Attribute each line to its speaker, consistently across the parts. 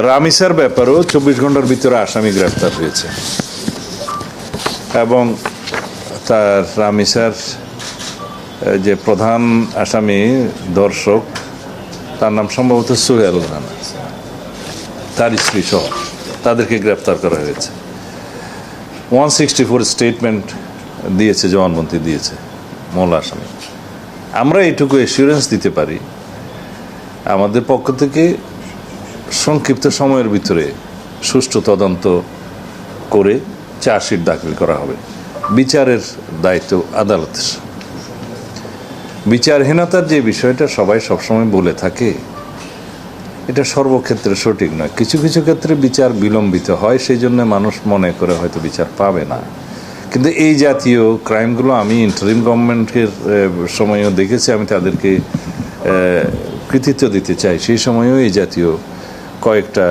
Speaker 1: রামিসার ব্যাপারেও 24 ঘন্টার ভিতরে আসামি গ্রেফতার হয়েছে এবং তার রামিসার যে প্রধান আসামি দর্শক তার নাম সম্ভবত সোহেল রানা, তার স্ত্রী সহ তাদেরকে গ্রেফতার করা হয়েছে। 164 স্টেটমেন্ট দিয়েছে, জবানবন্দি দিয়েছে মূল আসামি। আমরা এইটুকু এসিউরেন্স দিতে পারি, আমাদের পক্ষ থেকে সংক্ষিপ্ত সময়ের ভিতরে সুষ্ঠু তদন্ত করে চার্জশিট দাখিল করা হবে। বিচারের দায়িত্ব আদালতের। বিচারহীনতার যে বিষয়টা সবাই সবসময় বলে থাকে, এটা সর্বক্ষেত্রে সঠিক নয়। কিছু কিছু ক্ষেত্রে বিচার বিলম্বিত হয়, সেই জন্য মানুষ মনে করে হয়তো বিচার পাবে না। কিন্তু এই জাতীয় ক্রাইমগুলো আমি ইন্টারিম গভর্নমেন্টের সময়ও দেখেছি, আমি তাদেরকে কৃতিত্ব দিতে চাই। সেই সময়ও এই জাতীয় কয়েকটা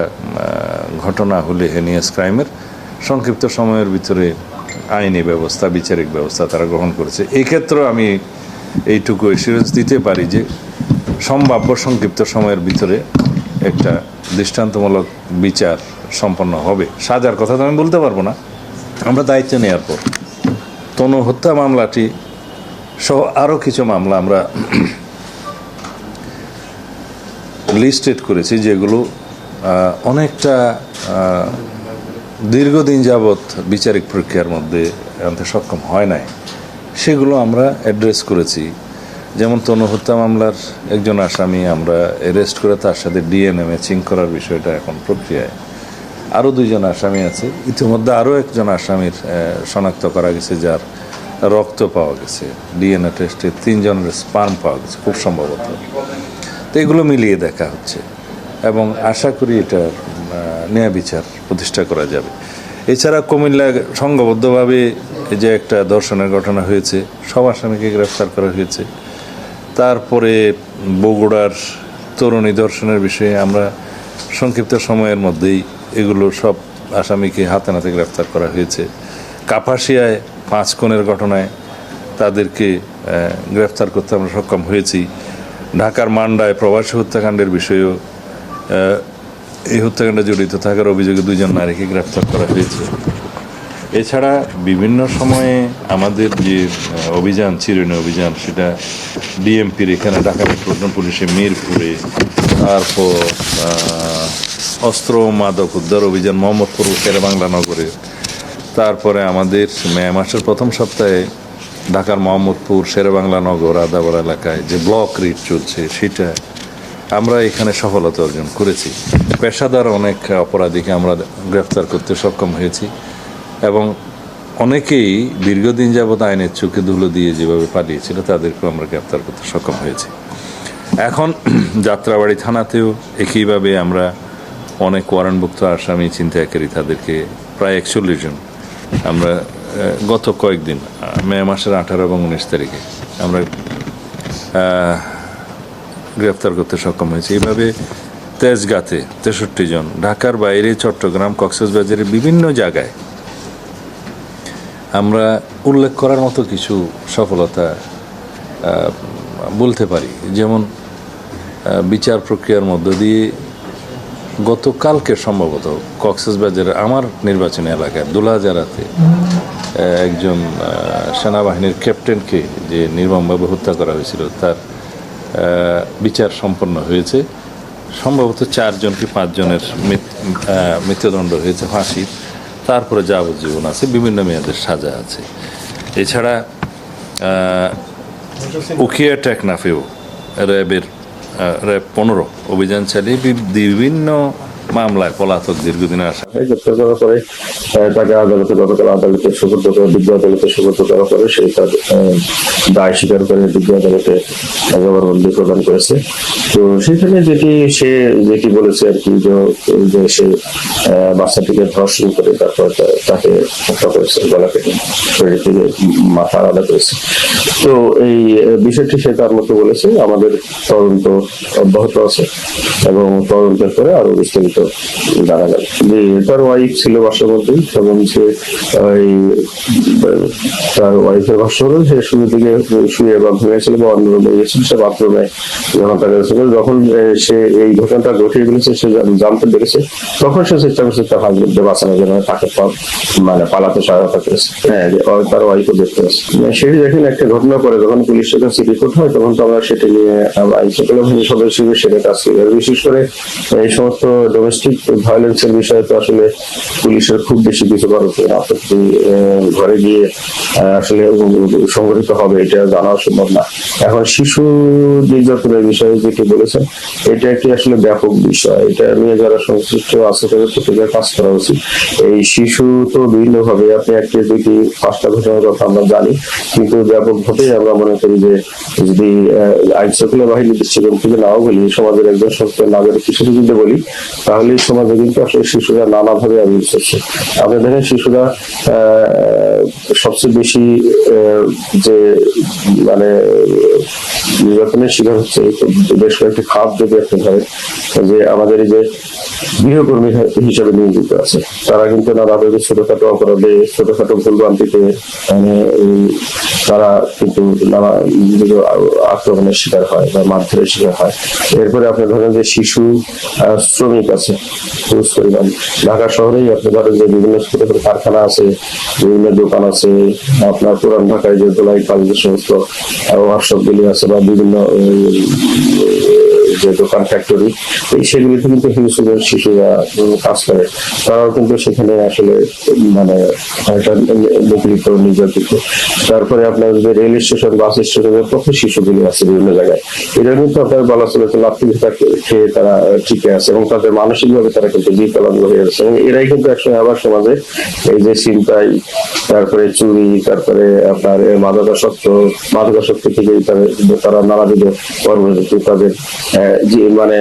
Speaker 1: ঘটনা হলে হেনিয়াস ক্রাইমের সংক্ষিপ্ত সময়ের ভিতরে আইনি ব্যবস্থা, বিচারিক ব্যবস্থা তারা গ্রহণ করেছে। এই ক্ষেত্রেও আমি এইটুকু এসিউরেন্স দিতে পারি যে সম্ভাব্য সংক্ষিপ্ত সময়ের ভিতরে একটা দৃষ্টান্তমূলক বিচার সম্পন্ন হবে। সাজার কথা তো আমি বলতে পারবো না। আমরা দায়িত্ব নেওয়ার পর তনু হত্যা মামলাটি সহ আরও কিছু মামলা আমরা লিস্টেড করেছি, যেগুলো অনেকটা দীর্ঘদিন যাবৎ বিচারিক প্রক্রিয়ার মধ্যে আনতে সক্ষম হয় নাই, সেগুলো আমরা অ্যাড্রেস করেছি। যেমন তনু হত্যা মামলার একজন আসামি আমরা অ্যারেস্ট করে তার সাথে ডিএনএ ম্যাচিং করার বিষয়টা এখন প্রক্রিয়ায়। আরও 2 জন আসামি আছে। ইতিমধ্যে আরও একজন আসামির শনাক্ত করা গেছে, যার রক্ত পাওয়া গেছে। ডিএনএ টেস্টে 3 জনের স্পার্ম পাওয়া গেছে খুব সম্ভবত। তো এগুলো মিলিয়ে দেখা হচ্ছে এবং আশা করি এটার ন্যায় বিচার প্রতিষ্ঠা করা যাবে। এছাড়া কুমিল্লা সংঘবদ্ধভাবে যে একটা ধর্ষণের ঘটনা হয়েছে, সব আসামিকে গ্রেফতার করা হয়েছে। তারপরে বগুড়ার তরুণী ধর্ষণের বিষয়ে আমরা সংক্ষিপ্ত সময়ের মধ্যেই এগুলো সব আসামিকে হাতে নাতে গ্রেফতার করা হয়েছে। কাপাসিয়ায় 5 খুনের ঘটনায় তাদেরকে গ্রেফতার করতে আমরা সক্ষম হয়েছি। ঢাকার মান্ডায় প্রবাসী হত্যাকাণ্ডের বিষয়েও এই হত্যাকাণ্ডে জড়িত থাকার অভিযোগে 2 জন নারীকে গ্রেফতার করা হয়েছে। এছাড়া বিভিন্ন সময়ে আমাদের যে অভিযান, চিরুনি অভিযান, সেটা ডিএমপির এখানে ঢাকা মেট্রোপলিটন পুলিশে মিরপুরে, তারপর অস্ত্র মাদক উদ্ধার অভিযান মোহাম্মদপুর শেরেবাংলা নগরে, তারপরে আমাদের মে মাসের প্রথম সপ্তাহে ঢাকার মোহাম্মদপুর শেরেবাংলা নগর আদাবর এলাকায় যে ব্লক রিট চলছে, সেটা আমরা এখানে সফলতা অর্জন করেছি। পেশাদার অনেক অপরাধীকে আমরা গ্রেফতার করতে সক্ষম হয়েছি এবং অনেকেই দীর্ঘদিন যাবৎ আইনের চোখে ধুলো দিয়ে যেভাবে পালিয়েছিল তাদেরকেও আমরা গ্রেফতার করতে সক্ষম হয়েছি। এখন যাত্রাবাড়ি থানাতেও একইভাবে আমরা অনেক ওয়ারেন্টভুক্ত আসামি ছিনতাইকারী, তাদেরকে প্রায় 41 জন আমরা গত কয়েকদিন মে মাসের 18 এবং 19 তারিখে আমরা গ্রেফতার করতে সক্ষম হয়েছে। এইভাবে তেজগাঁতে 63 জন, ঢাকার বাইরে চট্টগ্রাম, কক্সবাজারের বিভিন্ন জায়গায় আমরা উল্লেখ করার মতো কিছু সফলতা বলতে পারি। যেমন বিচার প্রক্রিয়ার মধ্য দিয়ে গতকালকে সম্ভবত কক্সবাজারের আমার নির্বাচনী এলাকায় দুলাজারাতে একজন সেনাবাহিনীর ক্যাপ্টেনকে যে নির্মমভাবে হত্যা করা হয়েছিল, তার বিচার সম্পন্ন হয়েছে। সম্ভবত 4 জন কি 5 জনের মৃত্যুদণ্ড হয়েছে ফাঁসির, তারপরে যাবজ্জীবন আছে, বিভিন্ন মেয়াদের সাজা আছে। এছাড়া উখিয়া টেকনাফেও র্যাব 15 অভিযান চালিয়ে বিভিন্ন মামলায় পলাতক দীর্ঘদিনের আসামি
Speaker 2: গ্রেপ্তার করার পরে তাকে আদালতে গতকাল আদালতে সুপর্দ করে, বিজ্ঞ আদালতে সুপর্দ করার পরে সে তার দায় স্বীকার করে বিজ্ঞ আদালতে জবানবন্দি প্রদান করেছে। তো সেখানে যেটি বলেছে আর কি, যে সে বাচ্চাটিকে ধর্ষণ করে তারপর তাকে হত্যা করেছে, গলা কেটে শরীর থেকে মাথা আলাদা করেছে। তো এই বিষয়টি সে তার মতো বলেছে। আমাদের তদন্ত অব্যাহত আছে এবং তদন্তের পরে আরো বিস্তারিত জানা গেল যে তার ওয়াইফ ছিল বাসার মধ্যেই, এবং সে ওই তার ওয়াইফের ভাষ্য হলো সে শুরু থেকে শুয়ে বা ঘুমিয়েছিল বা অন্য রুমে গিয়েছিল, সে বাথরুমে যখন তাকে যখন সে এই ঘটনাটা ঘটিয়ে ফেলেছে সে জানতে পেরেছে, তখন সে চেষ্টা করছে তার হাজবেন্ডকে বাঁচানোর জন্য, তাকে মানে পালাতে সহায়তা করেছে। হ্যাঁ, তার ওয়াইফও দেখতে পাচ্ছে। সেই দেখেন একটা ঘটনা পরে যখন পুলিশের কাছে রিপোর্ট হয় তখন তো আমরা সেটা নিয়ে আইন শৃঙ্খলা বাহিনীর সদস্য হিসেবে সেটা কাজ করি। বিশেষ করে এই সমস্ত ডোমেস্টিক ভায়োলেন্সের বিষয়ে তো আসলে পুলিশের খুব বেশি কিছু করার আপত্তি ঘরে গিয়ে আসলে সংগঠিত হবে এটা জানাও সম্ভব না। এখন শিশু নির্যাতনের বিষয়ে যেটি বলেছেন এটা একটি আসলে ব্যাপক বিষয়, এটা নিয়ে যারা সংশ্লিষ্ট আছে তাদের প্রত্যেকের কাজ করা উচিত। এই শিশু তো বিভিন্ন ভাবে, আপনি একটি দুইটি পাঁচটা ঘটনার কথা আমরা জানি, কিন্তু ব্যাপক ভাবে আমরা মনে করি যে যদি আইন শৃঙ্খলা বাহিনীর দৃষ্টিকোণ থেকে নাও বলি, সমাজের একজন সচেতন নাগরিক হিসেবে যদি বলি, তাহলে সমাজে কিন্তু আসলে শিশুরা নানাভাবে আবির্ভূত হচ্ছে। আপনি দেখেন শিশুরা সবচেয়ে বেশি যে মানে নির্যাতনের শিকার হচ্ছে বেশ কয়েকটি খাত যদি আপনি ধরেন, যে আমাদের এই যে গৃহকর্মী হিসেবে নিয়োজিত আছে তারা কিন্তু নানাভাবে ছোটখাটো অপরাধে, ছোটখাটো ভুলভ্রান্তিতে মানে তারা কিন্তু নানা আক্রমণের শিকার হয় বা মারধরের শিকার হয়। এরপরে আপনি ধরেন যে শিশু শ্রমিক আছে হিউজ পরিমাণ। ঢাকা শহরেই আপনি ধরেন যে বিভিন্ন ছোট ছোট কারখানা আছে, বিভিন্ন দোকান আছে, আপনার পুরান ঢাকায় যে দোলাই কাল যে সমস্ত ওয়ার্কশপ গুলি আছে বা বিভিন্ন যে দোকান ফ্যাক্টরি, সেগুলিতে কিন্তু হিউজ শিশুরা কাজ করে, তারাও কিন্তু সেখানে আসলে মানে নিপীড়িত, নির্যাতিত। তারপরে আপনার যে রেল স্টেশন, বাস স্টেশনের কত শিশুগুলি আছে বিভিন্ন জায়গায়, এটা কিন্তু আপনার বলা চলে লাত্তিঘাত খেয়ে তারা টিকে আছে এবং তাদের মানসিকভাবে তারা কিন্তু বিকলাঙ্গ হয়ে আছে। এবং এরাই কিন্তু একসময় আবার সমাজে এই যে ছিনতাই, তারপরে চুরি, তারপরে আপনার মাদকাসক্ত থেকে তারা নানাবিধ কর্মসূচি, তাদের যে মানে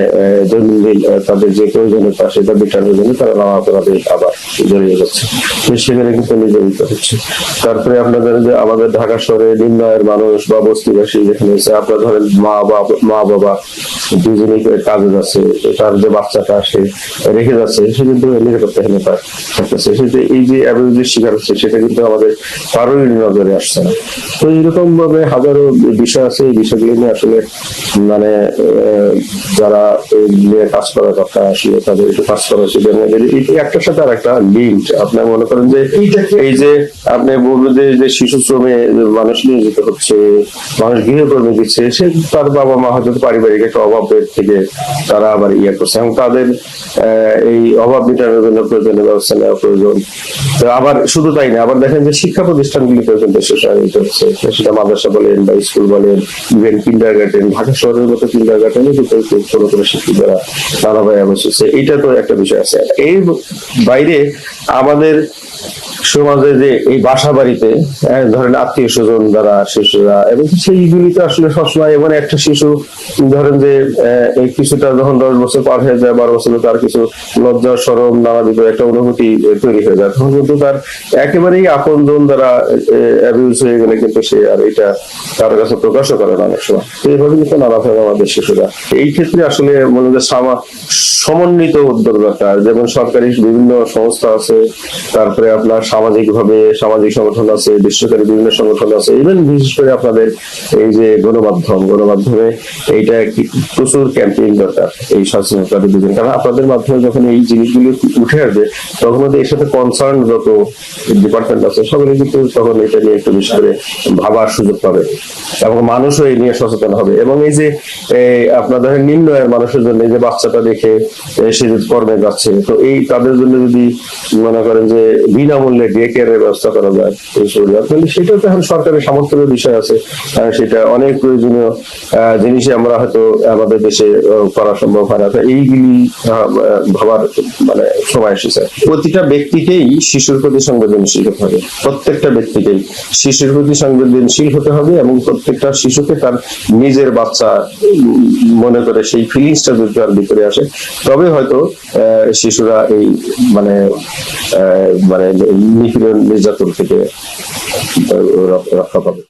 Speaker 2: দৈনন্দিন তাদের যে প্রয়োজনীয়তা সেটা মেটানোর জন্য তারা নানা অপরাধে আবার জড়িয়ে যাচ্ছে, সেখানে কিন্তু নির্যাতিত হচ্ছে। তারপরে আপনাদের যে আমাদের ঢাকা শহরে নিম্ন আয়ের মানুষ বা বস্তিবাসী যেখানে আছে, আপনার ধরেন মা বাবা দুজনেই কাজে যাচ্ছে, তার যে বাচ্চাটা সে রেখে যাচ্ছে সে কিন্তু নিরাপত্তাহীনতা থাকতেছে, সেটা এই যে অ্যাবিউজের শিকার হচ্ছে সেটা কিন্তু আমাদের কারোরই নজরে আসছে না। তো এরকম ভাবে হাজারো বিষয় আছে, এই বিষয়গুলি নিয়ে আসলে মানে যারা নিয়ে কাজ করার কথা আসলে তাদের একটু কাজ করা উচিত। একটার সাথে আর একটা লিঙ্ক, আপনার মনে করেন যে এই যে আপনি বলবেন যে শিশু শ্রমে মানুষ নিয়োজিত হচ্ছে, মানুষ গৃহকর্মী দিচ্ছে, সে তার বাবা মা হয়তো পারিবারিক একটা অভাবের থেকে তারা আবার করছে এবং তাদের এই অভাব মেটানোর জন্য প্রয়োজনীয় ব্যবস্থা নেওয়া প্রয়োজন। তো আবার শুধু তাই না, আবার দেখেন যে শিক্ষা প্রতিষ্ঠানগুলিতেও কিন্তু সহায়তা হচ্ছে, সেটা মাদ্রাসা বলেন বা স্কুল বলেন, ইভেন কিন্ডারগার্টেন, ঢাকা শহরের মতো কিন্ডারগার্টেনে কিন্তু কোনো কোনো শিক্ষিকারা নানাভাবে বসেছে। এইটা তো একটা বিষয় আছে। এই বাইরে আমাদের সমাজে যে এই বাসা বাড়িতে ধরেন আত্মীয় স্বজন দ্বারা শিশুরা, এবং সেইগুলিতে আসলে সবসময় এমন একটা শিশু ধরেন যে কিছুটা যখন 10 বছর পার হয়ে যায়, 12 বছর, তার কিছু লজ্জা শরম নানাবিধ একটা অনুভূতি তৈরি হয়ে যায়, তখন কিন্তু তার একেবারেই আপন জন দ্বারা অ্যাবিউজ হয়ে গেলে কিন্তু সে আর এটা কারোর কাছে প্রকাশও করে না অনেক সময়। এইভাবে কিন্তু নানাভাবে আমাদের শিশুরা, এই ক্ষেত্রে আসলে মনে হয় সমন্বিত উদ্যোগ দরকার। যেমন সরকারি বিভিন্ন সংস্থা আছে, তারপরে আপনার সামাজিক সংগঠন আছে, বেসরকারি বিভিন্ন সংগঠন আছে, ইভেন বিশেষ করে আপনাদের এই যে গণমাধ্যমে এইটা একটি প্রচুর ক্যাম্পেইন দরকার এই সচেতনতার দিকে। কারণ আপনাদের মাধ্যমে যখন এই জিনিসগুলো উঠে আসবে তখন এর সাথে কনসার্ন যত ডিপার্টমেন্ট আছে সকলে কিন্তু তখন এটা নিয়ে একটু বেশি করে ভাবার সুযোগ পাবে এবং মানুষও এই নিয়ে সচেতন হবে। এবং এই যে আপনাদের নিম্ন আয়ের মানুষের জন্য এই যে বাচ্চাটা দেখে সে যদি কর্মে যাচ্ছে, তো এই তাদের জন্য যদি মনে করেন যে বিনামূল্যে ডে কেয়ারের ব্যবস্থা করা যায়, তাহলে সেটাও তো এখন সরকারের সামর্থ্যের বিষয় আছে, সেটা অনেক প্রয়োজনীয় জিনিসই আমরা হয়তো আমাদের দেশে করা সম্ভব হয় না। এইগুলি ভাবার মানে সময় এসেছে। প্রতিটা ব্যক্তিকেই শিশুর প্রতি সংবেদনশীল হতে হবে, প্রত্যেকটা ব্যক্তিকেই শিশুর প্রতি সংবেদনশীল হতে হবে এবং প্রত্যেকটা শিশুকে তার নিজের বাচ্চা মনে করে সেই ফিলিংসটা যদি তার ভিতরে আসে, তবে হয়তো শিশুরা এই মানে নিপীড়ন নির্যাতন থেকে রক্ষা পাবে।